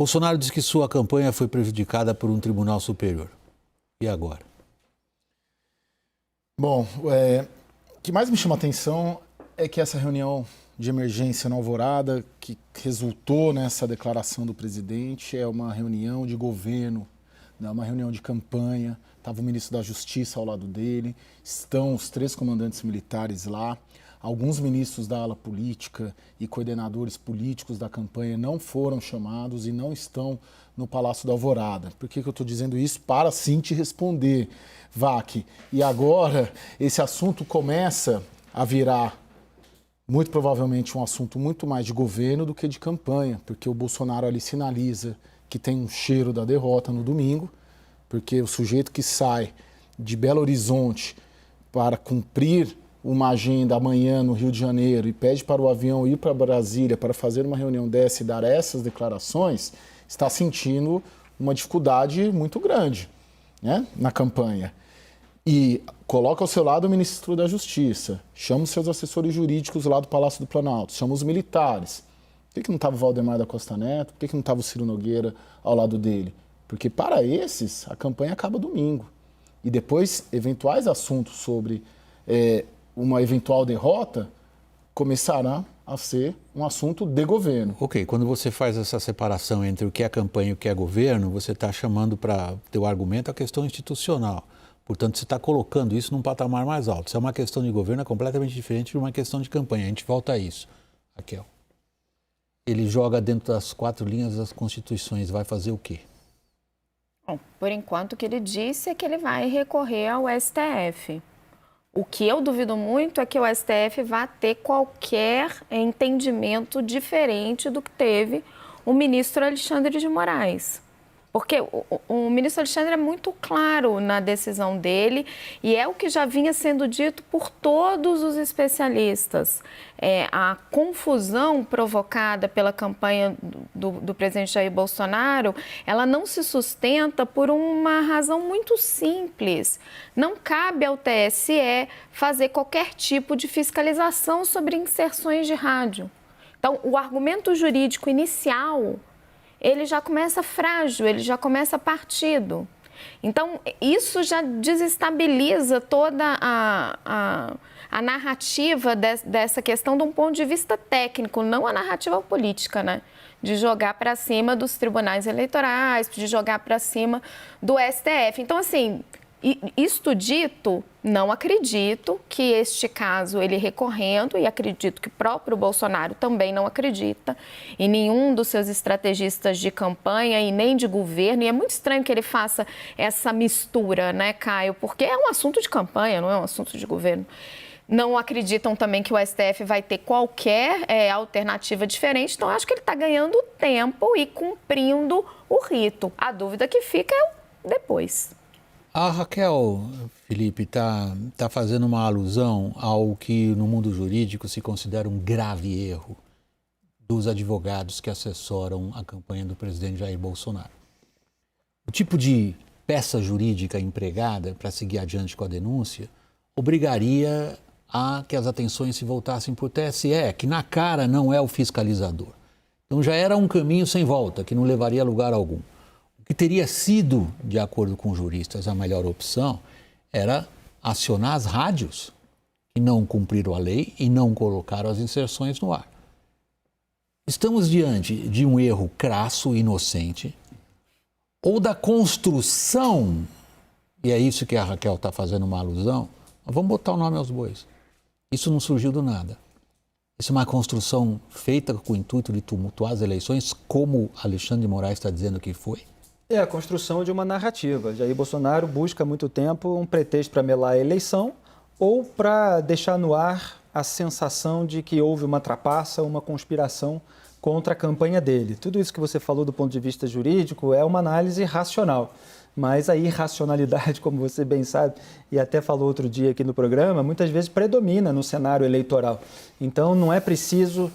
Bolsonaro diz que sua campanha foi prejudicada por um tribunal superior. E agora? Bom, o que mais me chama a atenção é que essa reunião de emergência na Alvorada, que resultou nessa declaração do presidente, é uma reunião de governo, né, uma reunião de campanha. Estava o ministro da Justiça ao lado dele, estão os 3 comandantes militares lá. Alguns ministros da ala política e coordenadores políticos da campanha não foram chamados e não estão no Palácio da Alvorada. Por que eu estou dizendo isso? Para sim te responder, Vac. E agora esse assunto começa a virar, muito provavelmente, um assunto muito mais de governo do que de campanha, porque o Bolsonaro ali sinaliza que tem um cheiro da derrota no domingo, porque o sujeito que sai de Belo Horizonte para cumprir uma agenda amanhã no Rio de Janeiro e pede para o avião ir para Brasília para fazer uma reunião dessa e dar essas declarações, está sentindo uma dificuldade muito grande, né, na campanha. E coloca ao seu lado o ministro da Justiça, chama os seus assessores jurídicos lá do Palácio do Planalto, chama os militares. Por que não estava o Valdemar da Costa Neto? Por que não estava o Ciro Nogueira ao lado dele? Porque para esses, a campanha acaba domingo. E depois, eventuais assuntos sobre uma eventual derrota começará a ser um assunto de governo. Ok, quando você faz essa separação entre o que é campanha e o que é governo, você está chamando para teu argumento a questão institucional. Portanto, você está colocando isso num patamar mais alto. Se é uma questão de governo, é completamente diferente de uma questão de campanha. A gente volta a isso. Raquel, ele joga dentro das 4 linhas das constituições. Vai fazer o quê? Bom, por enquanto, o que ele disse é que ele vai recorrer ao STF. O que eu duvido muito é que o STF vá ter qualquer entendimento diferente do que teve o ministro Alexandre de Moraes. Porque o ministro Alexandre é muito claro na decisão dele e é o que já vinha sendo dito por todos os especialistas. A confusão provocada pela campanha do presidente Jair Bolsonaro, ela não se sustenta por uma razão muito simples. Não cabe ao TSE fazer qualquer tipo de fiscalização sobre inserções de rádio. Então, o argumento jurídico inicial, ele já começa frágil, ele já começa partido. Então, isso já desestabiliza toda a narrativa dessa questão de um ponto de vista técnico, não a narrativa política, né? De jogar para cima dos tribunais eleitorais, de jogar para cima do STF. Então, assim, isto dito, não acredito que este caso, ele recorrendo, e acredito que o próprio Bolsonaro também não acredita, e nenhum dos seus estrategistas de campanha e nem de governo, e é muito estranho que ele faça essa mistura, né, Caio? Porque é um assunto de campanha, não é um assunto de governo. Não acreditam também que o STF vai ter qualquer alternativa diferente, então acho que ele está ganhando tempo e cumprindo o rito. A dúvida que fica é o depois. A Raquel, Felipe, está fazendo uma alusão ao que no mundo jurídico se considera um grave erro dos advogados que assessoram a campanha do presidente Jair Bolsonaro. O tipo de peça jurídica empregada para seguir adiante com a denúncia obrigaria a que as atenções se voltassem para o TSE, que na cara não é o fiscalizador. Então já era um caminho sem volta, que não levaria a lugar algum. O que teria sido, de acordo com juristas, a melhor opção era acionar as rádios que não cumpriram a lei e não colocaram as inserções no ar. Estamos diante de um erro crasso, inocente, ou da construção, e é isso que a Raquel está fazendo uma alusão, mas vamos botar o nome aos bois. Isso não surgiu do nada. Isso é uma construção feita com o intuito de tumultuar as eleições, como Alexandre de Moraes está dizendo que foi? É a construção de uma narrativa. Jair Bolsonaro busca há muito tempo um pretexto para melar a eleição ou para deixar no ar a sensação de que houve uma trapaça, uma conspiração contra a campanha dele. Tudo isso que você falou do ponto de vista jurídico é uma análise racional. Mas a irracionalidade, como você bem sabe, e até falou outro dia aqui no programa, muitas vezes predomina no cenário eleitoral. Então não é preciso,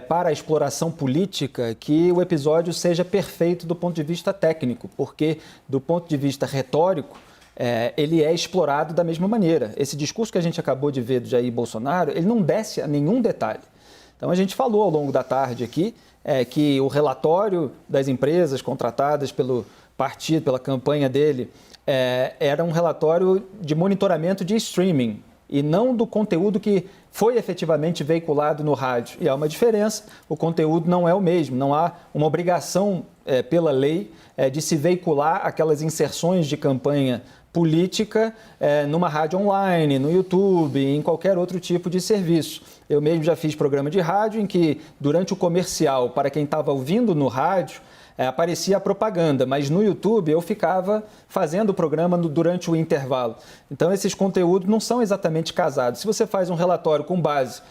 para a exploração política, que o episódio seja perfeito do ponto de vista técnico, porque do ponto de vista retórico, ele é explorado da mesma maneira. Esse discurso que a gente acabou de ver do Jair Bolsonaro, ele não desce a nenhum detalhe. Então a gente falou ao longo da tarde aqui que o relatório das empresas contratadas pelo partido, pela campanha dele, era um relatório de monitoramento de streaming e não do conteúdo que foi efetivamente veiculado no rádio. E há uma diferença, o conteúdo não é o mesmo, não há uma obrigação pela lei de se veicular aquelas inserções de campanha política numa rádio online, no YouTube, em qualquer outro tipo de serviço. Eu mesmo já fiz programa de rádio em que, durante o comercial, para quem estava ouvindo no rádio, aparecia a propaganda, mas no YouTube eu ficava fazendo o programa durante o intervalo. Então, esses conteúdos não são exatamente casados. Se você faz um relatório com base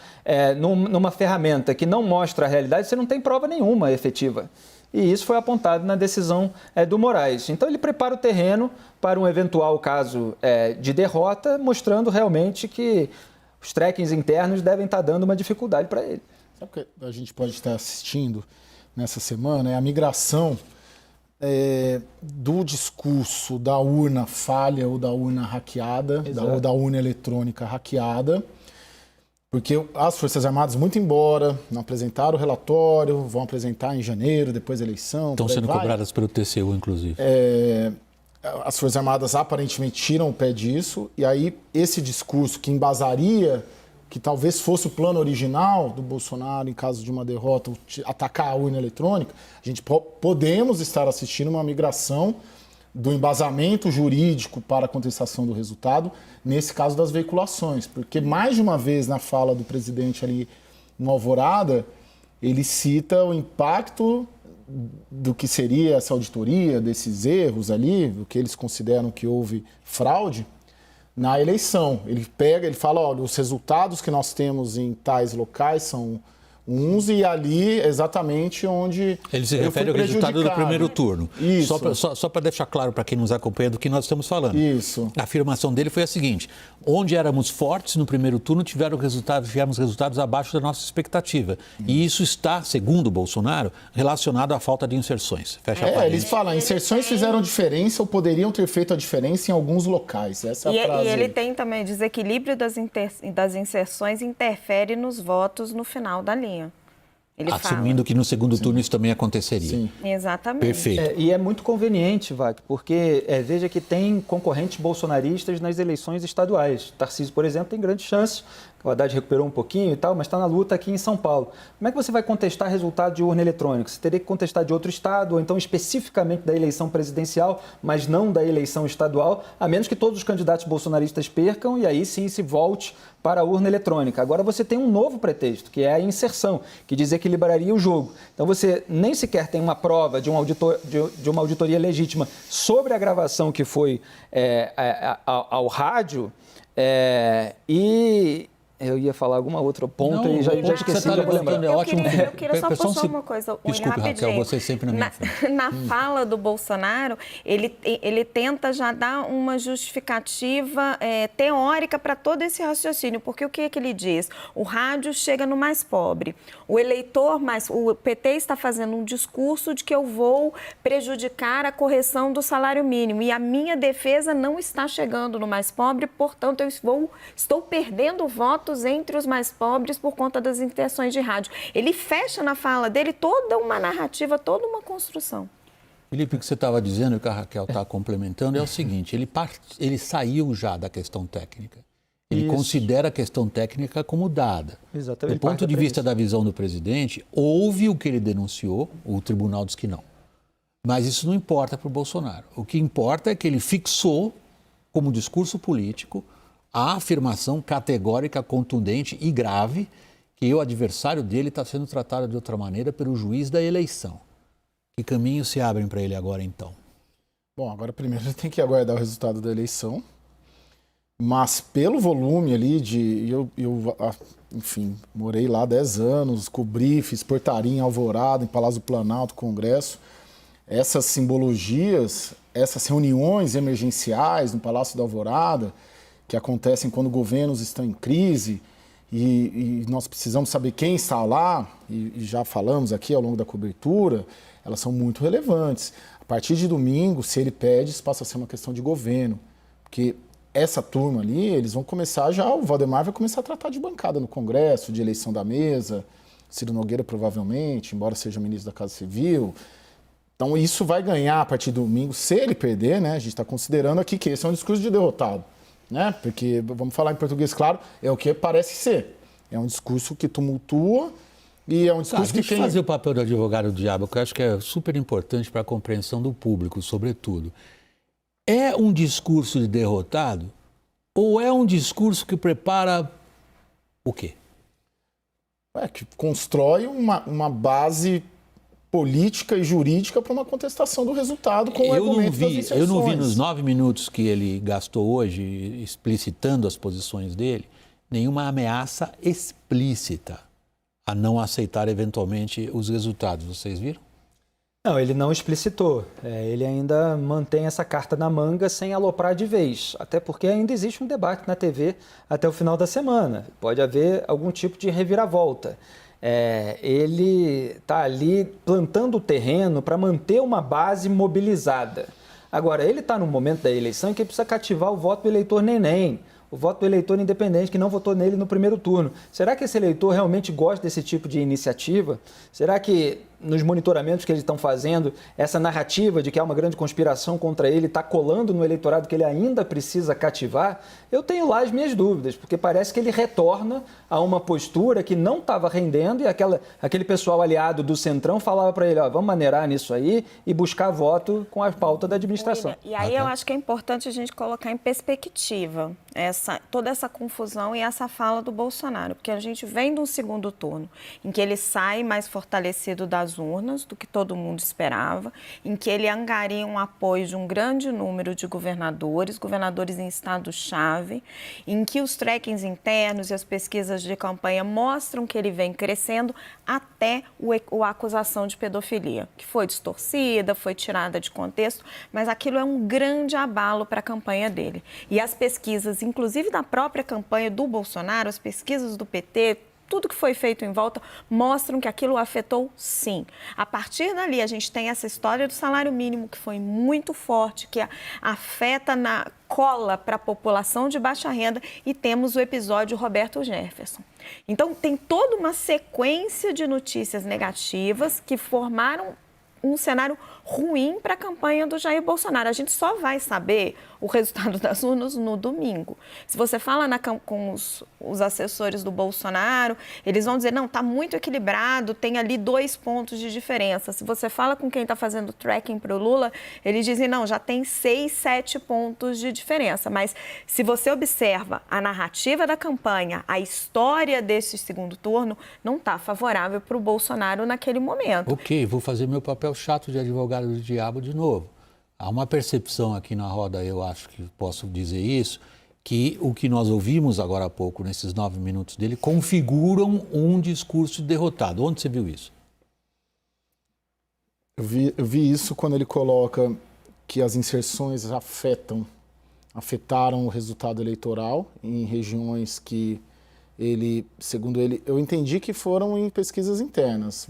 numa ferramenta que não mostra a realidade, você não tem prova nenhuma efetiva. E isso foi apontado na decisão do Moraes. Então, ele prepara o terreno para um eventual caso de derrota, mostrando realmente que os trackings internos devem estar dando uma dificuldade para ele. Sabe o que a gente pode estar assistindo nessa semana? É a migração do discurso da urna falha ou da urna hackeada, ou da urna eletrônica hackeada, porque as Forças Armadas, muito embora não apresentaram o relatório, vão apresentar em janeiro, depois da eleição. Estão sendo cobradas pelo TCU, inclusive. As Forças Armadas aparentemente tiram o pé disso, e aí esse discurso que embasaria que talvez fosse o plano original do Bolsonaro, em caso de uma derrota, atacar a urna eletrônica, a gente podemos estar assistindo uma migração do embasamento jurídico para a contestação do resultado, nesse caso das veiculações. Porque mais de uma vez na fala do presidente ali no Alvorada, ele cita o impacto do que seria essa auditoria, desses erros ali, do que eles consideram que houve fraude, na eleição. Ele fala, olha, os resultados que nós temos em tais locais são uns, e ali exatamente onde ele se refere ao resultado do primeiro turno. Isso. Só para deixar claro para quem nos acompanha do que nós estamos falando. Isso. A afirmação dele foi a seguinte: onde éramos fortes no primeiro turno, tivemos resultados abaixo da nossa expectativa. E isso está, segundo o Bolsonaro, relacionado à falta de inserções. Fecha a página. Eles falam, inserções fizeram diferença ou poderiam ter feito a diferença em alguns locais. Essa é a frase. E ele tem também, desequilíbrio das inserções interfere nos votos no final da linha. Ele assumindo que no segundo turno isso também aconteceria. Sim. Exatamente. Perfeito. E é muito conveniente, Vac, porque veja que tem concorrentes bolsonaristas nas eleições estaduais. Tarcísio, por exemplo, tem grande chance. O Haddad recuperou um pouquinho e tal, mas está na luta aqui em São Paulo. Como é que você vai contestar resultado de urna eletrônica? Você teria que contestar de outro estado, ou então especificamente da eleição presidencial, mas não da eleição estadual, a menos que todos os candidatos bolsonaristas percam e aí sim se volte para a urna eletrônica. Agora você tem um novo pretexto, que é a inserção, que desequilibraria o jogo. Então você nem sequer tem uma prova de uma auditoria legítima sobre a gravação que foi ao rádio e... Eu ia falar algum outro ponto e já esqueci, já vou lembrar. Eu queria só postar uma coisa, Desculpe, rapidinho. Raquel, você sempre na minha frente. Na fala do Bolsonaro, ele tenta já dar uma justificativa teórica para todo esse raciocínio, porque o que ele diz? O rádio chega no mais pobre. O PT está fazendo um discurso de que eu vou prejudicar a correção do salário mínimo e a minha defesa não está chegando no mais pobre, portanto, estou perdendo votos entre os mais pobres por conta das inserções de rádio. Ele fecha na fala dele toda uma narrativa, toda uma construção. Felipe, o que você estava dizendo e o que a Raquel está complementando é o seguinte: ele saiu já da questão técnica. Ele considera a questão técnica como dada. Exatamente. Do ponto de vista da visão do presidente, houve o que ele denunciou, o tribunal diz que não. Mas isso não importa para o Bolsonaro. O que importa é que ele fixou como discurso político a afirmação categórica, contundente e grave que o adversário dele está sendo tratado de outra maneira pelo juiz da eleição. Que caminhos se abrem para ele agora, então? Bom, agora primeiro ele tem que aguardar o resultado da eleição, mas pelo volume ali enfim, morei lá 10 anos, cobri, fiz portaria em Alvorada, em Palácio do Planalto, Congresso. Essas simbologias, essas reuniões emergenciais no Palácio da Alvorada, que acontecem quando governos estão em crise e nós precisamos saber quem está lá, e já falamos aqui ao longo da cobertura, elas são muito relevantes. A partir de domingo, se ele pede, isso passa a ser uma questão de governo, porque essa turma ali, eles vão começar já, o Valdemar vai começar a tratar de bancada no Congresso, de eleição da mesa, Ciro Nogueira provavelmente, embora seja ministro da Casa Civil. Então isso vai ganhar a partir do domingo, se ele perder, né? A gente está considerando aqui que esse é um discurso de derrotado, né? Porque, vamos falar em português claro, é o que parece ser. É um discurso que tumultua e é um discurso que deixa eu fazer o papel do advogado do diabo, que eu acho que é super importante para a compreensão do público, sobretudo. É um discurso de derrotado ou é um discurso que prepara o quê? Que constrói uma base política e jurídica para uma contestação do resultado com o argumento das inserções. Eu não vi nos 9 minutos que ele gastou hoje, explicitando as posições dele, nenhuma ameaça explícita a não aceitar eventualmente os resultados. Vocês viram? Não, ele não explicitou. Ele ainda mantém essa carta na manga sem aloprar de vez. Até porque ainda existe um debate na TV até o final da semana. Pode haver algum tipo de reviravolta. Ele está ali plantando o terreno para manter uma base mobilizada. Agora, ele está no momento da eleição em que ele precisa cativar o voto do eleitor neném, o voto do eleitor independente que não votou nele no primeiro turno. Será que esse eleitor realmente gosta desse tipo de iniciativa? Será que nos monitoramentos que eles estão fazendo, essa narrativa de que há uma grande conspiração contra ele está colando no eleitorado que ele ainda precisa cativar? Eu tenho lá as minhas dúvidas, porque parece que ele retorna a uma postura que não estava rendendo e aquele pessoal aliado do Centrão falava para ele, vamos maneirar nisso aí e buscar voto com a pauta da administração. E aí eu acho que é importante a gente colocar em perspectiva toda essa confusão e essa fala do Bolsonaro, porque a gente vem de um segundo turno em que ele sai mais fortalecido das urnas do que todo mundo esperava, em que ele angaria um apoio de um grande número de governadores em estado-chave, em que os trackings internos e as pesquisas de campanha mostram que ele vem crescendo até a acusação de pedofilia, que foi distorcida, foi tirada de contexto, mas aquilo é um grande abalo para a campanha dele. E as pesquisas, inclusive da própria campanha do Bolsonaro, as pesquisas do PT, tudo que foi feito em volta mostram que aquilo afetou sim. A partir dali, a gente tem essa história do salário mínimo que foi muito forte, que afeta na cola para a população de baixa renda e temos o episódio Roberto Jefferson. Então, tem toda uma sequência de notícias negativas que formaram um cenário ruim para a campanha do Jair Bolsonaro. A gente só vai saber o resultado das urnas no domingo. Se você fala com os assessores do Bolsonaro, eles vão dizer, não, está muito equilibrado, tem ali 2 pontos de diferença. Se você fala com quem está fazendo tracking para o Lula, eles dizem, não, já tem 6, 7 pontos de diferença. Mas se você observa a narrativa da campanha, a história desse segundo turno, não está favorável para o Bolsonaro naquele momento. Ok, vou fazer meu papel chato de advogado do diabo de novo. Há uma percepção aqui na roda, eu acho que posso dizer isso, que o que nós ouvimos agora há pouco, nesses 9 minutos dele, configuram um discurso derrotado. Onde você viu isso? Eu vi isso quando ele coloca que as inserções afetaram o resultado eleitoral em regiões que ele, segundo ele, eu entendi que foram em pesquisas internas.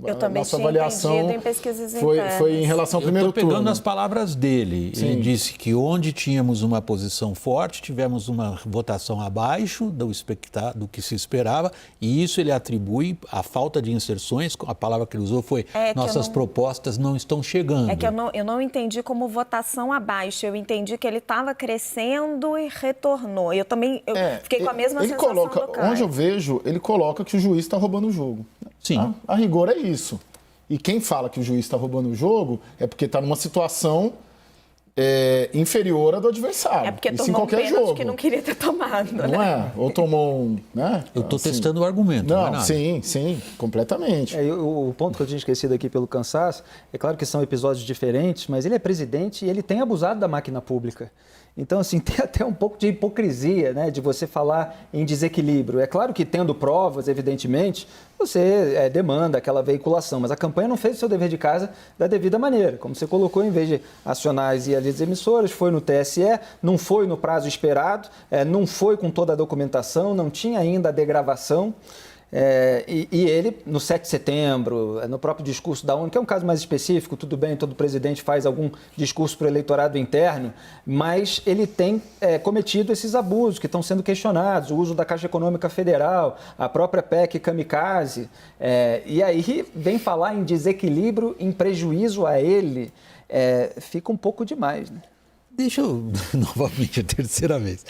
Eu também nossa tinha avaliação entendido em pesquisas foi internas. em relação ao primeiro turno. Eu estou pegando as palavras dele. Sim. Ele disse que onde tínhamos uma posição forte, tivemos uma votação abaixo do que se esperava, e isso ele atribui à falta de inserções. A palavra que ele usou foi nossas propostas não estão chegando. É que eu não entendi como votação abaixo. Eu entendi que ele estava crescendo e retornou. Eu também fiquei com a mesma sensação. Onde eu vejo, ele coloca que o juiz está roubando o jogo. Sim. A rigor é isso. E quem fala que o juiz está roubando o jogo é porque está numa situação inferior à do adversário. É porque isso tomou em qualquer um pênalti jogo. que não queria ter tomado. Não é? Ou tomou um... Né? Eu estou assim, testando o argumento. Não, sim, completamente. O ponto que eu tinha esquecido aqui pelo cansaço, é claro que são episódios diferentes, mas ele é presidente e ele tem abusado da máquina pública. Então, assim, tem até um pouco de hipocrisia, né, de você falar em desequilíbrio. É claro que tendo provas, evidentemente, você demanda aquela veiculação, mas a campanha não fez o seu dever de casa da devida maneira. Como você colocou, em vez de acionar as emissoras, foi no TSE, não foi no prazo esperado, não foi com toda a documentação, não tinha ainda a degravação. E ele, no 7 de setembro, no próprio discurso da ONU, que é um caso mais específico, tudo bem, todo presidente faz algum discurso para o eleitorado interno, mas ele tem cometido esses abusos que estão sendo questionados, o uso da Caixa Econômica Federal, a própria PEC Kamikaze, e aí vem falar em desequilíbrio, em prejuízo a ele, fica um pouco demais, né? Deixa eu, novamente, a terceira vez,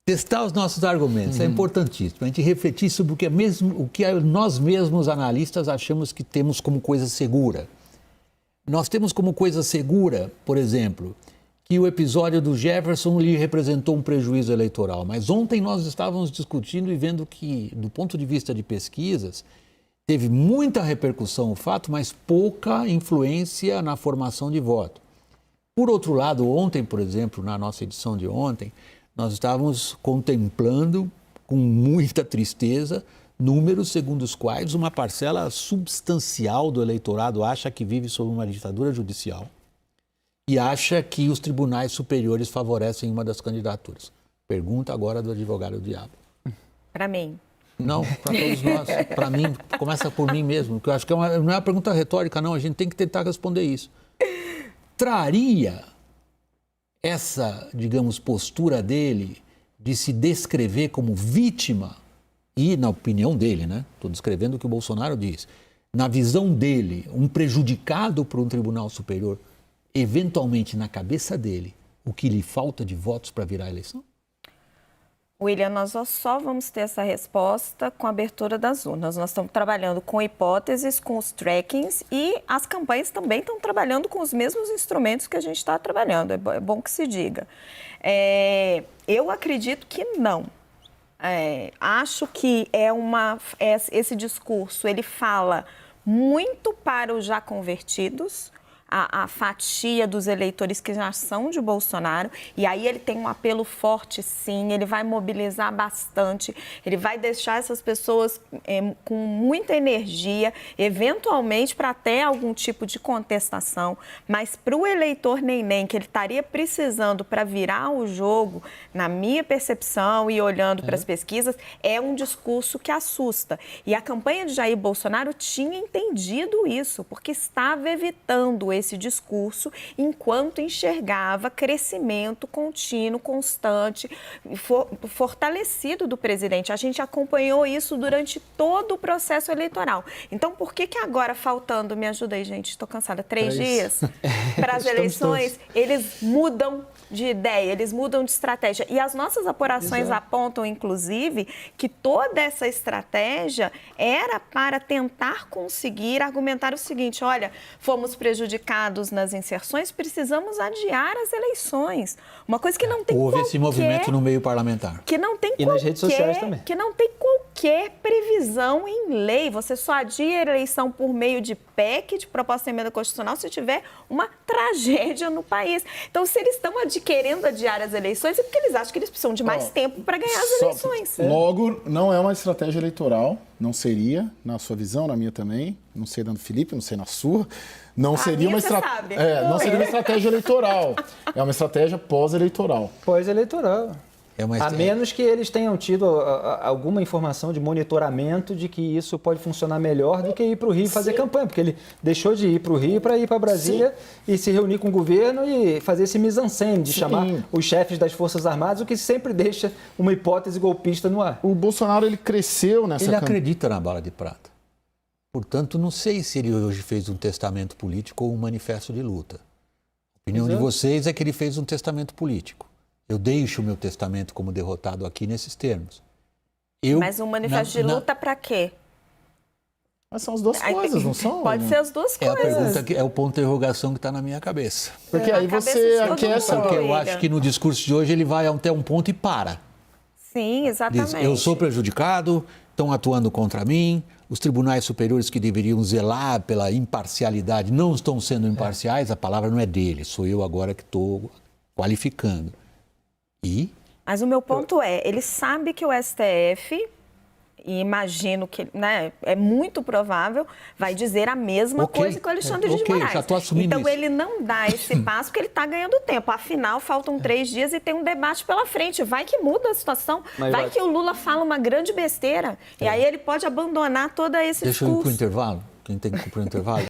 testar os nossos argumentos. É importantíssimo. A gente refletir sobre o que nós mesmos, analistas, achamos que temos como coisa segura. Nós temos como coisa segura, por exemplo, que o episódio do Jefferson lhe representou um prejuízo eleitoral. Mas ontem nós estávamos discutindo e vendo que, do ponto de vista de pesquisas, teve muita repercussão o fato, mas pouca influência na formação de voto. Por outro lado, ontem, por exemplo, na nossa edição de ontem, nós estávamos contemplando com muita tristeza números segundo os quais uma parcela substancial do eleitorado acha que vive sob uma ditadura judicial e acha que os tribunais superiores favorecem uma das candidaturas. Pergunta agora do advogado diabo. Para mim. Não, para todos nós. Para mim, começa por mim mesmo, que eu acho que não é uma pergunta retórica, não. A gente tem que tentar responder isso. Traria essa, digamos, postura dele de se descrever como vítima, e na opinião dele, né? Estou descrevendo o que o Bolsonaro diz, na visão dele, um prejudicado por um tribunal superior, eventualmente na cabeça dele, o que lhe falta de votos para virar a eleição? William, nós só vamos ter essa resposta com a abertura das urnas. Nós estamos trabalhando com hipóteses, com os trackings e as campanhas também estão trabalhando com os mesmos instrumentos que a gente está trabalhando. É bom que se diga. Eu acredito que não. Acho que esse discurso ele fala muito para os já convertidos, a fatia dos eleitores que já são de Bolsonaro, e aí ele tem um apelo forte, sim, ele vai mobilizar bastante, ele vai deixar essas pessoas com muita energia, eventualmente para até algum tipo de contestação, mas para o eleitor neném, que ele estaria precisando para virar o jogo, na minha percepção e olhando para as pesquisas, é um discurso que assusta. E a campanha de Jair Bolsonaro tinha entendido isso, porque estava evitando esse discurso enquanto enxergava crescimento contínuo, constante, fortalecido do presidente. A gente acompanhou isso durante todo o processo eleitoral. Então, por que agora, faltando, me ajuda aí, gente, estou cansada, 3 dias para as eleições, eles mudam de ideia, eles mudam de estratégia. E as nossas apurações apontam, inclusive, que toda essa estratégia era para tentar conseguir argumentar o seguinte: olha, fomos prejudicados nas inserções, precisamos adiar as eleições. Uma coisa que não tem Houve esse movimento no meio parlamentar. Que não tem e nas redes sociais também. Que não tem qualquer previsão em lei. Você só adia a eleição por meio de PEC, de proposta de emenda constitucional, se tiver uma tragédia no país. Então, se eles estão querendo adiar as eleições, é porque eles acham que eles precisam de mais tempo para ganhar as eleições. Logo, não é uma estratégia eleitoral, não seria, na sua visão, na minha também, não sei da do Felipe, não sei na sua, não seria uma estratégia. Não seria uma estratégia eleitoral, é uma estratégia pós-eleitoral. Pós-eleitoral. A menos que eles tenham tido alguma informação de monitoramento de que isso pode funcionar melhor do que ir para o Rio e fazer campanha, porque ele deixou de ir para o Rio para ir para Brasília e se reunir com o governo e fazer esse mise-en-scène de chamar os chefes das Forças Armadas, o que sempre deixa uma hipótese golpista no ar. O Bolsonaro, ele cresceu nessa campanha. Ele acredita na bala de prata. Portanto, não sei se ele hoje fez um testamento político ou um manifesto de luta. A opinião de vocês é que ele fez um testamento político. Eu deixo o meu testamento como derrotado aqui nesses termos. Mas um manifesto de luta para quê? Mas são as duas coisas, não são? Pode ser as duas coisas. É a pergunta, é o ponto de interrogação que está na minha cabeça. Porque aí você aquece... Porque eu acho que no discurso de hoje ele vai até um ponto e para. Sim, exatamente. Diz, eu sou prejudicado, estão atuando contra mim, os tribunais superiores que deveriam zelar pela imparcialidade não estão sendo imparciais, a palavra não é dele, sou eu agora que estou qualificando. Mas o meu ponto ele sabe que o STF e imagino que, né, é muito provável, vai dizer a mesma coisa que o Alexandre de Moraes. Já tô assumindo então, isso. ele não dá esse passo porque ele está ganhando tempo. Afinal, faltam 3 dias e tem um debate pela frente. Vai que muda a situação. Vai que o Lula fala uma grande besteira. E aí ele pode abandonar todo esse discurso. Deixa eu ir para o intervalo. Quem tem que ir para o intervalo?